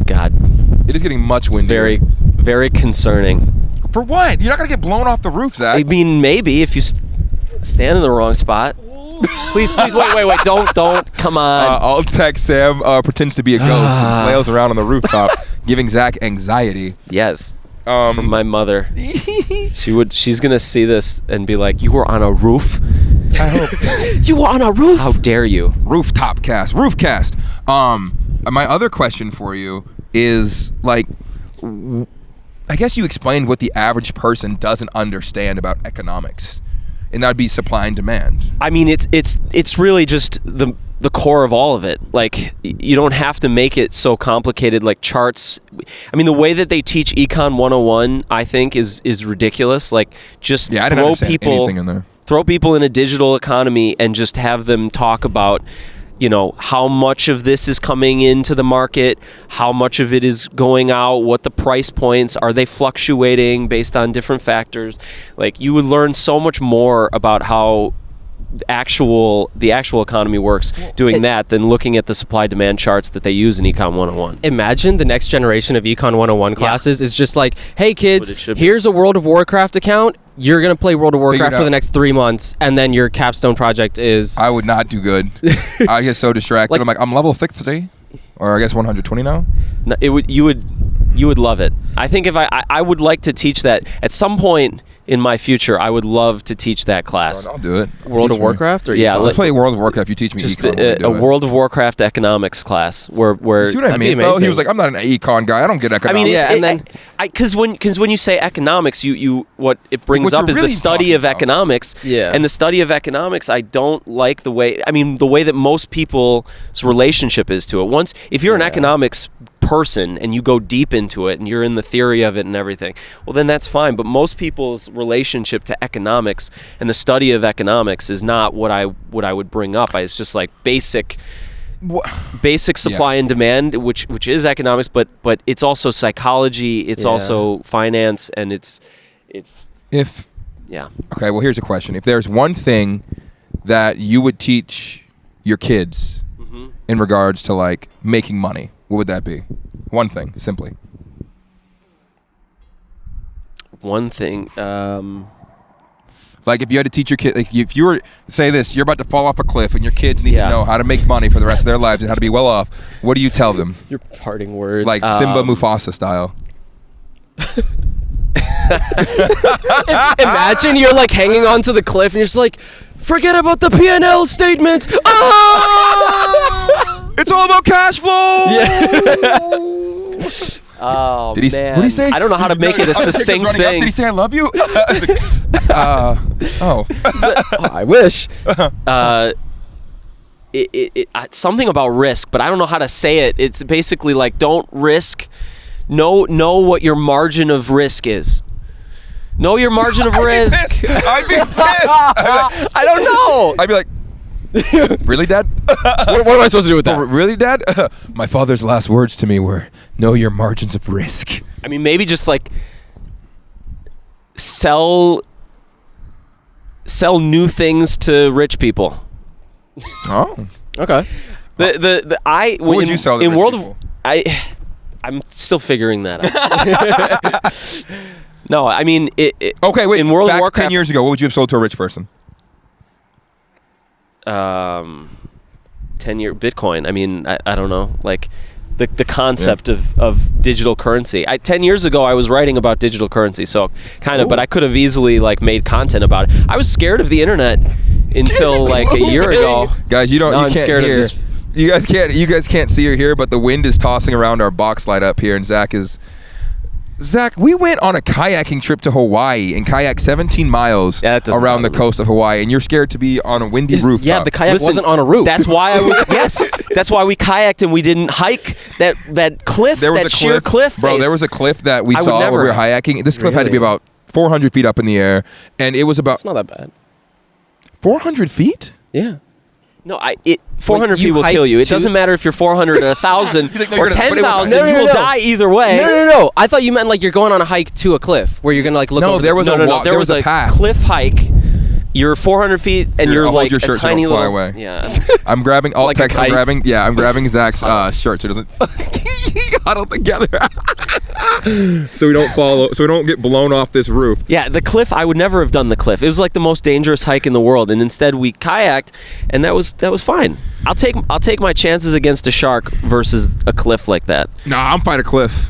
God. It is getting much windier. Very, very concerning. For what? You're not going to get blown off the roof, Zach. I mean, maybe if you stand in the wrong spot. Please, wait. Don't. Come on. Alt Tech Sam pretends to be a ghost and flails around on the rooftop, giving Zach anxiety. Yes. It's from my mother. She's going to see this and be like, you were on a roof? I hope. You were on a roof? How dare you? Roofcast. My other question for you is, like, I guess you explained what the average person doesn't understand about economics, and that would be supply and demand. I mean, it's really just the core of all of it. Like, you don't have to make it so complicated, like charts. I mean, the way that they teach Econ 101, I think, is ridiculous. Like, just I didn't understand anything in there. Throw people in a digital economy and just have them talk about, you know, how much of this is coming into the market, how much of it is going out, what the price points, are they fluctuating based on different factors. Like, you would learn so much more about how the actual economy works doing that than looking at the supply demand charts that they use in Econ 101. Imagine the next generation of Econ 101 classes is just like, hey kids, should be. here's a World of Warcraft account. You're going to play World of Warcraft for the next 3 months, and then your capstone project is... I would not do good. I get so distracted. I'm like, I'm level 60, or I guess 120 now. No, you would love it. I think if I would like to teach that at some point in my future. I would love to teach that class. I'll do it. World of Warcraft, or let's play World of Warcraft. You teach me just econ. a World of Warcraft economics class where see what I mean? Though? He was like, I'm not an econ guy. I don't get economics. I mean, yeah, and then because when you say economics, you what it brings up is really the study of economics. Yeah. And the study of economics, I don't like the way. I mean, the way that most people's relationship is to it. If you're an economics person and you go deep into it and you're in the theory of it and everything, well, then that's fine. But most people's relationship to economics and the study of economics is not what I would bring up. It's just like basic supply and demand, which is economics, but it's also psychology, it's also finance, and it's okay. Well, here's a question: if there's one thing that you would teach your kids in regards to like making money, what would that be? One thing, simply. One thing. Like if you had to teach your kid, like if you were, say this, you're about to fall off a cliff and your kids need to know how to make money for the rest of their lives and how to be well off, what do you tell them? Your parting words. Like Simba Mufasa style. Imagine you're like hanging onto the cliff and you're just like, forget about the P&L statements. Ah! It's all about cash flow. Yeah. Oh, man. What did he say? I don't know how to make it a succinct thing. Did he say I love you? I wish. Something about risk, but I don't know how to say it. It's basically like, don't risk. Know what your margin of risk is. Know your margin of risk. I'd be pissed. I don't know. I'd be like, really, Dad? What am I supposed to do with that? Oh, really, Dad? My father's last words to me were, know your margins of risk. I mean, maybe just like sell new things to rich people. Oh, okay. What would you sell to rich people? I'm still figuring that out. No, I mean, okay, wait. In World of Warcraft, 10 years ago, what would you have sold to a rich person? 10-year Bitcoin. I mean, I don't know, like the concept of digital currency. 10 years ago, I was writing about digital currency, so kind of, but I could have easily like made content about it. I was scared of the internet until like a year ago. Guys, you can't hear. You guys can't see or hear, but the wind is tossing around our box light up here, and Zach, we went on a kayaking trip to Hawaii and kayaked 17 miles around the coast of Hawaii, and you're scared to be on a windy rooftop. Yeah, the kayak wasn't on a roof. That's why I was. Yes, that's why we kayaked and we didn't hike that cliff. There was sheer cliff. Bro, there was a cliff that we saw when we were kayaking. This cliff had to be about 400 feet up in the air, and it was about. It's not that bad. 400 feet? Yeah. No, 400 feet will kill you. It doesn't matter if you're 400 or 1,000 or 10,000. You will die either way. No. I thought you meant like you're going on a hike to a cliff where you're gonna like look. No, over there was there was a path. cliff hike. You're 400 feet and you're like your shirt a tiny so don't little. fly away. Yeah. I'm grabbing alt Like text. I'm grabbing Zach's shirt so it doesn't huddle together. So we don't get blown off this roof. Yeah, the cliff. I would never have done the cliff. It was like the most dangerous hike in the world, and instead we kayaked, and that was fine. I'll take my chances against a shark versus a cliff like that. Nah, I'm fighting a cliff.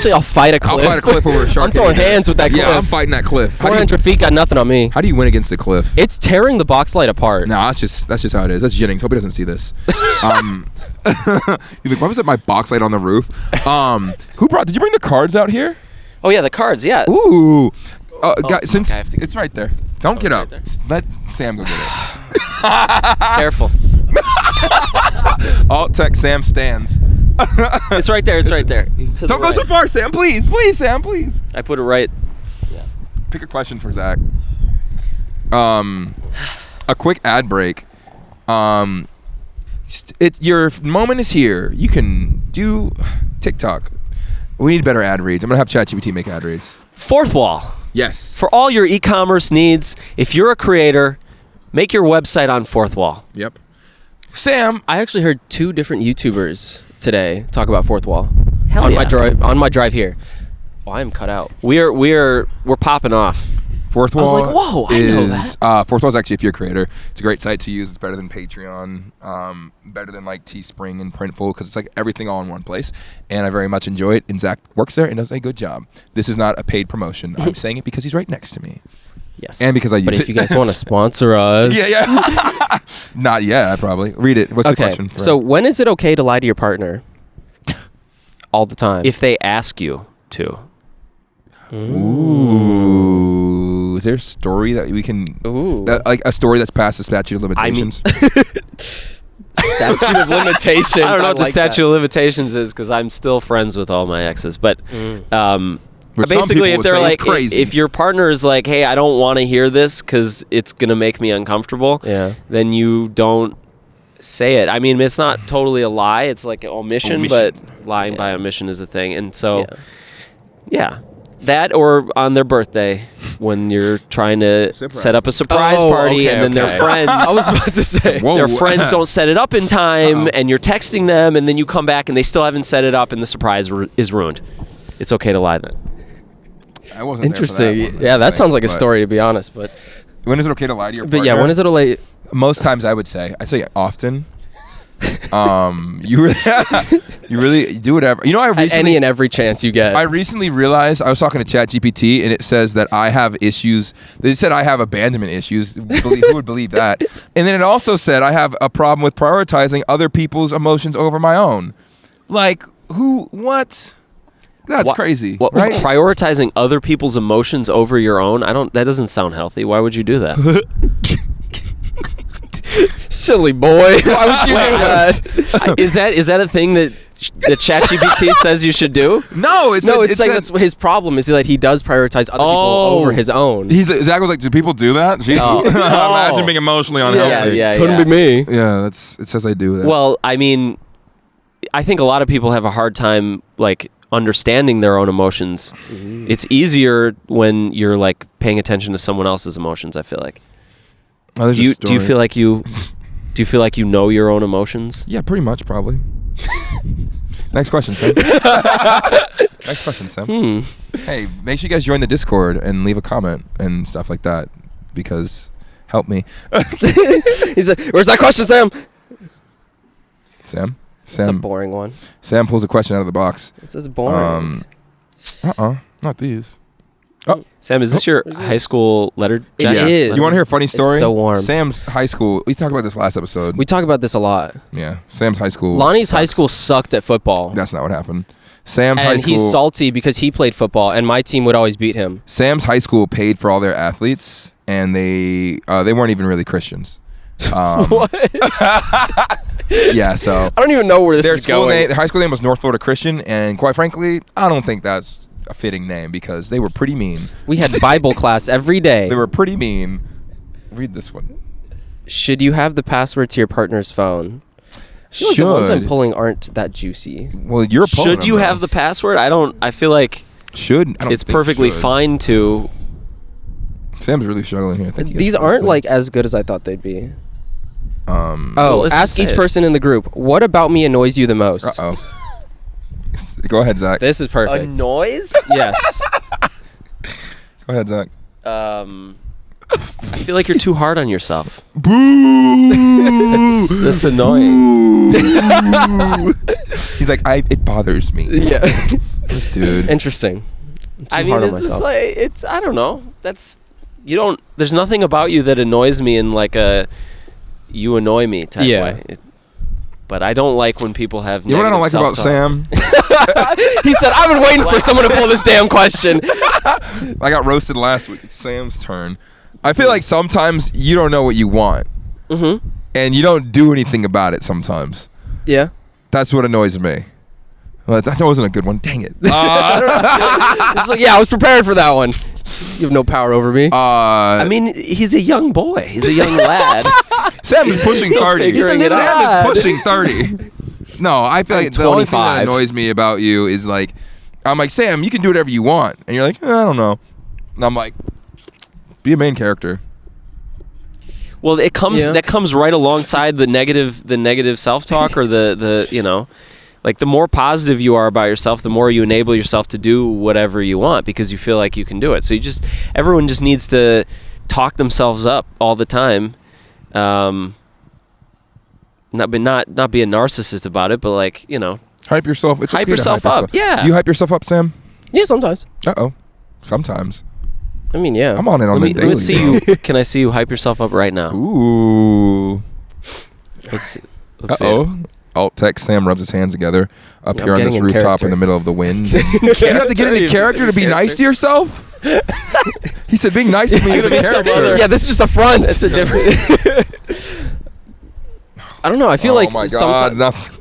So I'll fight a cliff. I'll fight a cliff over a shark. I'm throwing hands with that cliff. Yeah, I'm fighting that cliff. 400 feet got nothing on me. How do you win against the cliff? It's tearing the box light apart. No, that's just how it is. That's Jennings. Hope he doesn't see this. He's like, why was it my box light on the roof? Did you bring the cards out here? Oh yeah, the cards. Yeah. Ooh. Guys, it's right there. Don't get up. Right let Sam go get it. Careful. Alt text Sam stands. It's right there. It's right there. Don't go so far, Sam. Please, Sam, please. I put it right. Yeah. Pick a question for Zach. A quick ad break. Your moment is here. You can do TikTok. We need better ad reads. I'm gonna have ChatGPT make ad reads. Fourth wall. Yes. For all your e-commerce needs, if you're a creator, make your website on Fourth Wall. Yep. Sam, I actually heard 2 different YouTubers today talk about Fourth Wall Hell on yeah. my drive here. Oh, I am cut out. We're popping off. Fourth I Wall was like, whoa, I know that. Fourth Wall is actually, if you're a creator, it's a great site to use. It's better than Patreon, better than like Teespring and Printful, because it's like everything all in one place. And I very much enjoy it. And Zach works there and does a good job. This is not a paid promotion. I'm saying it because he's right next to me. Yes. And because I use it. But if you guys want to sponsor us. Yeah. Not yet, probably. Read it. What's the question? So when is it okay to lie to your partner? All the time. If they ask you to. Ooh. Is there a story that we can... Ooh. Like a story that's past the statute of limitations? Statute of limitations. I don't know what the like statute that. of limitations is because I'm still friends with all my exes. But Which some basically, people if they're would say is like, crazy. if your partner is like, hey, I don't want to hear this because it's going to make me uncomfortable, Yeah. then you don't say it. I mean, it's not totally a lie. It's like an omission, but lying by omission is a thing. And so, yeah. That or on their birthday when you're trying to set up a surprise party and then their friends... I was about to say. Their friends don't set it up in time and you're texting them and then you come back and they still haven't set it up and the surprise is ruined. It's okay to lie then. I wasn't Interesting. there for that one, Yeah, that sounds like a but story, to be honest. But when is it okay to lie to your partner? yeah, when is it okay? Most times I'd say often. You really do whatever. You know, Any and every chance you get. I recently realized, I was talking to ChatGPT and it says that I have issues. They said I have abandonment issues. Who would believe that? And then it also said I have a problem with prioritizing other people's emotions over my own. Like, what? That's crazy. Right? Prioritizing other people's emotions over your own? That doesn't sound healthy. Why would you do that? Silly boy. Why would you do that? Is that a thing that ChatGPT says you should do? No, it's like that's his problem is that he does prioritize other people over his own. Zach was like, do people do that? Jesus. Imagine being emotionally unhealthy. Couldn't be me. Yeah, it says I do that. Well, I mean, I think a lot of people have a hard time like understanding their own emotions. Mm-hmm. It's easier when you're like paying attention to someone else's emotions, I feel like. Oh, do you feel like you know your own emotions? Yeah, pretty much, probably. Next question, Sam. Next question, Sam. Hey, make sure you guys join the Discord and leave a comment and stuff like that, because help me. He's like, where's that question, Sam? Sam? It's a boring one. Sam pulls a question out of the box. It says boring. Not these. Oh, Sam, is this your high school letter? It is. You want to hear a funny story? It's so warm. Sam's high school. We talked about this last episode. We talk about this a lot. Yeah. Sam's high school. Lonnie's high school sucked at football. That's not what happened. Sam's high school. And he's salty because he played football, and my team would always beat him. Sam's high school paid for all their athletes, and they weren't even really Christians. What? Yeah, so I don't even know where this is going. Their high school name was North Florida Christian, and quite frankly, I don't think that's a fitting name because they were pretty mean. We had Bible class every day. They were pretty mean. Read this one. Should you have the password to your partner's phone? Should. The ones I'm pulling aren't that juicy. Well, you're pulling Should you them, have the password? I feel like it's perfectly fine to. Sam's really struggling here. These aren't like as good as I thought they'd be. Well, ask each person in the group, what about me annoys you the most? Uh-oh. Go ahead, Zach. This is perfect. A noise? Yes. Go ahead, Zach. I feel like you're too hard on yourself. Boo! That's annoying. He's like, it bothers me. Yeah. This dude. Interesting. I mean, it's just like I don't know. There's nothing about you that annoys me in like a you annoy me type way. But I don't like when people have. You know what I don't like about Sam? He said, "I've been waiting for someone to pull this damn question." I got roasted last week. It's Sam's turn. I feel like sometimes you don't know what you want. Mm-hmm. and you don't do anything about it sometimes. Yeah. That's what annoys me. Well, that wasn't a good one. Dang it. It's like, yeah, I was prepared for that one. You have no power over me. I mean, he's a young boy. He's a young lad. Sam is pushing 30. figuring it Sam is pushing 30. No, I feel like the only thing that 25. annoys me about you is like, I'm like, Sam, you can do whatever you want. And you're like, I don't know. And I'm like, be a main character. Well, that comes right alongside the negative self-talk or the you know, like the more positive you are about yourself, the more you enable yourself to do whatever you want because you feel like you can do it. So everyone just needs to talk themselves up all the time. Not be a narcissist about it, but like, you know, Hype yourself. It's hype okay yourself to hype up. Yeah. Do you hype yourself up, Sam? Yeah, sometimes. Uh-oh. Sometimes. I mean, yeah. I'm on it on the daily. Let's see you. Can I see you hype yourself up right now? Ooh. Let's see. Uh-oh. Alt text Sam rubs his hands together up I'm here on getting this in rooftop character. in the middle of the wind. You have to get into character to be nice to yourself? He said being nice to me is a character. Yeah, this is just a front. It's a different. I don't know. I feel like my God. sometimes Nothing.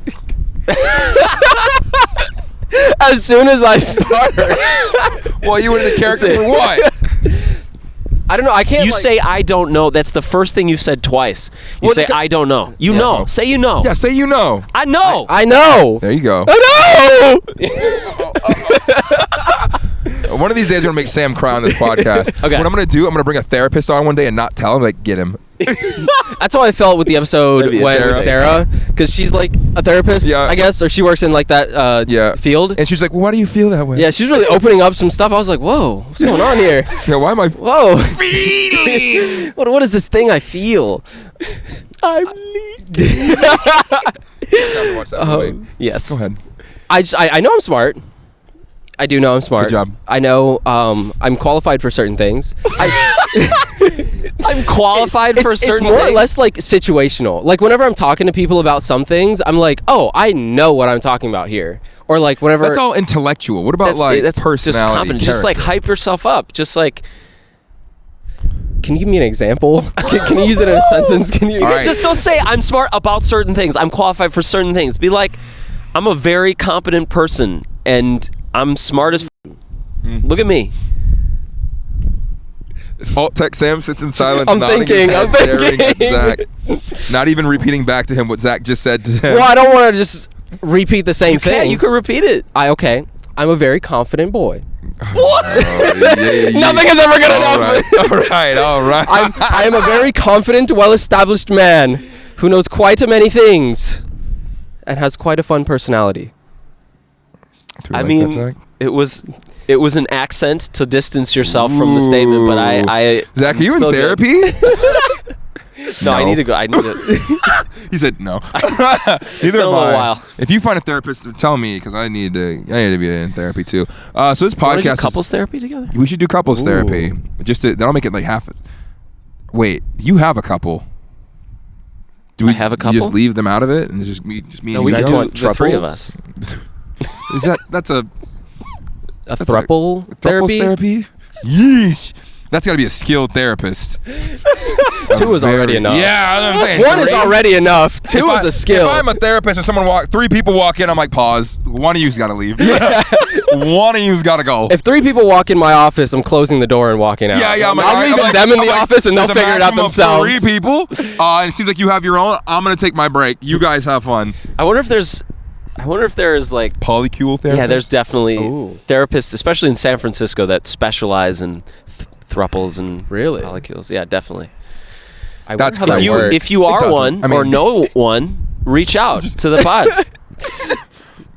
as soon as I start, Well, you went into character for what? I don't know. I can't. You like, say I don't know. That's the first thing you've said twice. You Well, say because- I don't know. You Yeah. know. Say you know. Yeah, say you know. I know. I know. There you go. I know. One of these days, I'm going to make Sam cry on this podcast. Okay. What I'm going to do, I'm going to bring a therapist on one day and not tell him, like, get him. That's how I felt with the episode Maybe when Sarah. Sarah, because she's like a therapist, Yeah. I guess, or she works in like that Yeah. field. And she's like, well, why do you feel that way? Yeah, she's really opening up some stuff. I was like, whoa, what's going on here? Yeah, why am I Whoa. feeling? What is this thing I feel? I'm leaking. Watch that movie. Yes. Go ahead. I know I'm smart. I do know I'm smart. Good job. I know I'm qualified for certain things. I'm qualified for certain It's more things. or less like situational. Like whenever I'm talking to people about some things, I'm like, oh, I know what I'm talking about here. Or like whenever That's all intellectual. What about, that's personality? Just confident. Just like hype yourself up. Just like Can you give me an example? Can you use it in a sentence? Can you? All right. just don't say I'm smart about certain things. I'm qualified for certain things. Be like, I'm a very competent person and I'm smart as Look at me. Alt text Sam sits in silence, I'm nodding thinking, his head, staring at thinking. Zach. Not even repeating back to him what Zach just said to him. Well, I don't want to just repeat the same You thing. can. You can repeat it. Okay. I'm a very confident boy. Nothing Nothing is ever good enough. All right. I am a very confident, well-established man who knows quite a many things and has quite a fun personality. Do we I like mean, that, Zach? it was an accent to distance yourself from the statement, but I Zach, are you in still good. therapy? No, I need to go. I need to. He said no. been Neither a am little I. while. If you find a therapist, tell me because I need to be in therapy too. So this Wanna do podcast, couples therapy together. we should do couples Ooh. therapy. That'll make it like half. Wait, you have a couple? Do I have a You just couple? leave them out of it and it's just me No, and we you just go? want the three of us. Is that's a A That's throuple therapy? therapy? Yeesh. That's got to be a skilled therapist. Two is already enough. Yeah, that's what I'm saying. One is Three? already enough. Two is a skill. If I'm a therapist and three people walk in, I'm like, pause. One of you's got to leave. One of you's got to go. If 3 people walk in my office, I'm closing the door and walking out. Yeah, I'm like, I'm leaving them in the like, office and they'll there's a figure it out maximum of themselves. 3 people. And it seems like you have your own. I'm gonna take my break. You guys have fun. I wonder if there's like. Polycule therapist. Yeah, there's definitely Ooh. therapists, especially in San Francisco, that specialize in thruples and Really? polycules. Yeah, definitely. I That's wonder how That If you works. if you It are doesn't. one I mean- or know one, reach out to the pod.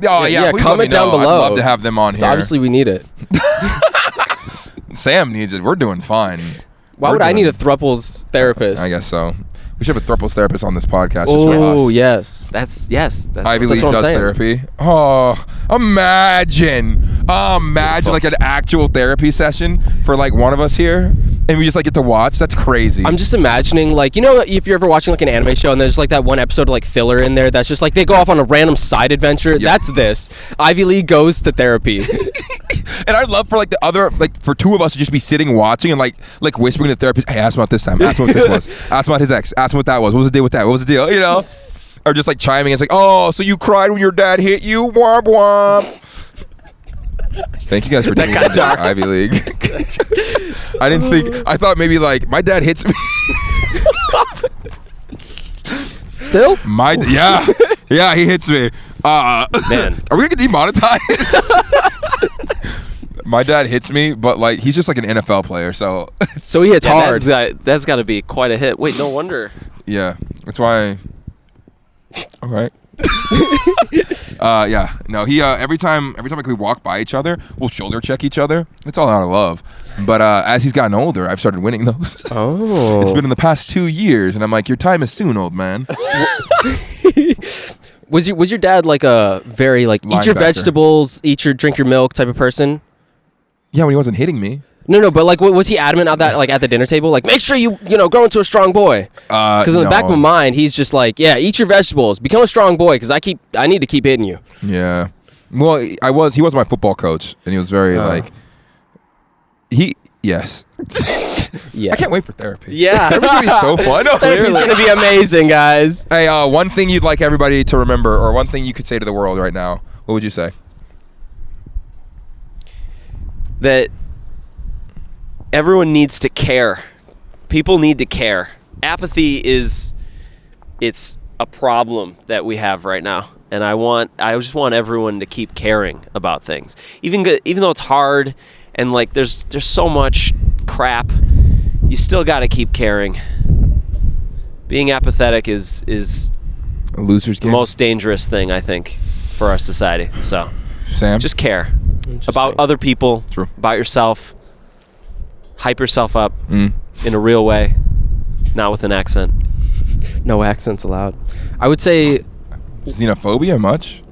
Oh yeah, Yeah, please comment let me down know. below. I'd love to have them on So here. obviously we need it. Sam needs it. We're doing fine. Why We're would I doing- need a thruples therapist? I guess so. We should have a thruples therapist on this podcast just for Oh, us. yes. That's yes. That's Ivy That's League what I'm does saying. therapy. Oh, imagine like an actual therapy session for like one of us here. And we just like get to watch. That's crazy. I'm just imagining, like, you know, if you're ever watching like an anime show and there's like that one episode of like filler in there that's just like they go off on a random side adventure. Yep. That's this. Ivy League goes to therapy. And I'd love for like the other, like for two of us to just be sitting watching and like whispering to the therapist, hey, ask him about this time. Ask him what this was. Ask him about his ex. Ask him what that was. What was the deal with that? What was the deal? You know? Or just like chiming. It's like, oh, so you cried when your dad hit you? Womp womp. Thanks you guys for tuning in to Ivy League. I thought maybe like my dad hits me. Still? Yeah, he hits me. Man, are we gonna get demonetized? My dad hits me, but like he's just like an NFL player, so he hits hard. That's got to be quite a hit. Wait, no wonder. Yeah, that's why. All right. Yeah. No, he every time like we walk by each other, we'll shoulder check each other. It's all out of love. But as he's gotten older, I've started winning those. Oh. It's been in the past 2 years, and I'm like, your time is soon, old man. Was your dad like a very like eat your vegetables, drink your milk type of person? Yeah, when he wasn't hitting me. No, but like, was he adamant on that, like at the dinner table? Like, make sure you grow into a strong boy. Because in the back of my mind, he's just like, yeah, eat your vegetables, become a strong boy, because I need to keep hitting you. Yeah. Well, he was my football coach, and he was very yes. Yeah. I can't wait for therapy. Yeah. Therapy's gonna be so fun. Therapy's gonna be amazing, guys. Hey, one thing you'd like everybody to remember, or one thing you could say to the world right now, what would you say? That everyone needs to care. People need to care. Apathy it's a problem that we have right now, and I just want everyone to keep caring about things, even though it's hard and like there's so much crap. You still got to keep caring. Being apathetic is a loser's game. The most dangerous thing, I think, for our society. So, Sam, just care about other people, True. About yourself. Hype yourself up in a real way, not with an accent. No accents allowed. I would say xenophobia much.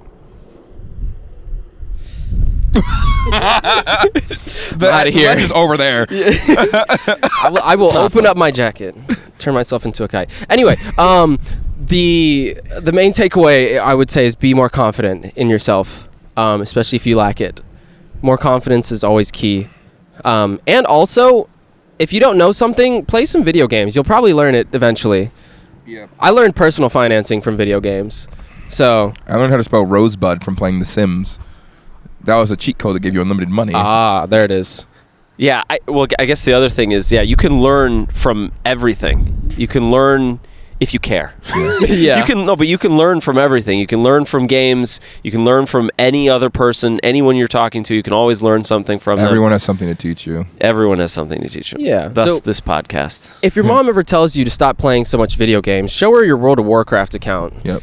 Out of here. Just over there. I will open up my jacket, turn myself into a kite. Anyway, the main takeaway I would say is be more confident in yourself, especially if you lack it. More confidence is always key. And also, if you don't know something, play some video games. You'll probably learn it eventually. Yeah. I learned personal financing from video games. So I learned how to spell rosebud from playing The Sims. That was a cheat code that gave you unlimited money. Ah, there it is. Yeah, I guess the other thing is, you can learn from everything. You can learn if you care. Yeah. But you can learn from everything. You can learn from games. You can learn from any other person, anyone you're talking to. You can always learn something from them. Everyone has something to teach you. Everyone has something to teach you. Yeah. Thus, So, this podcast. if your mom ever tells you to stop playing so much video games, show her your World of Warcraft account. Yep.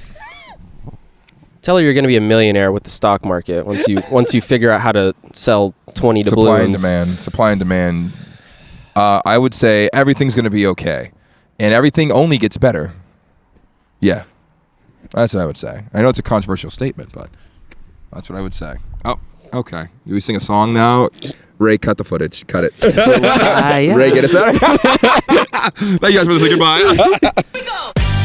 Tell her you're going to be a millionaire with the stock market once you figure out how to sell 20 doubloons. Supply and demand. I would say everything's going to be okay. And everything only gets better. Yeah. That's what I would say. I know it's a controversial statement, but that's what I would say. Oh, okay. Do we sing a song now? Ray, cut the footage. Cut it. Yeah. Ray, get us out. Thank you guys for listening. Goodbye.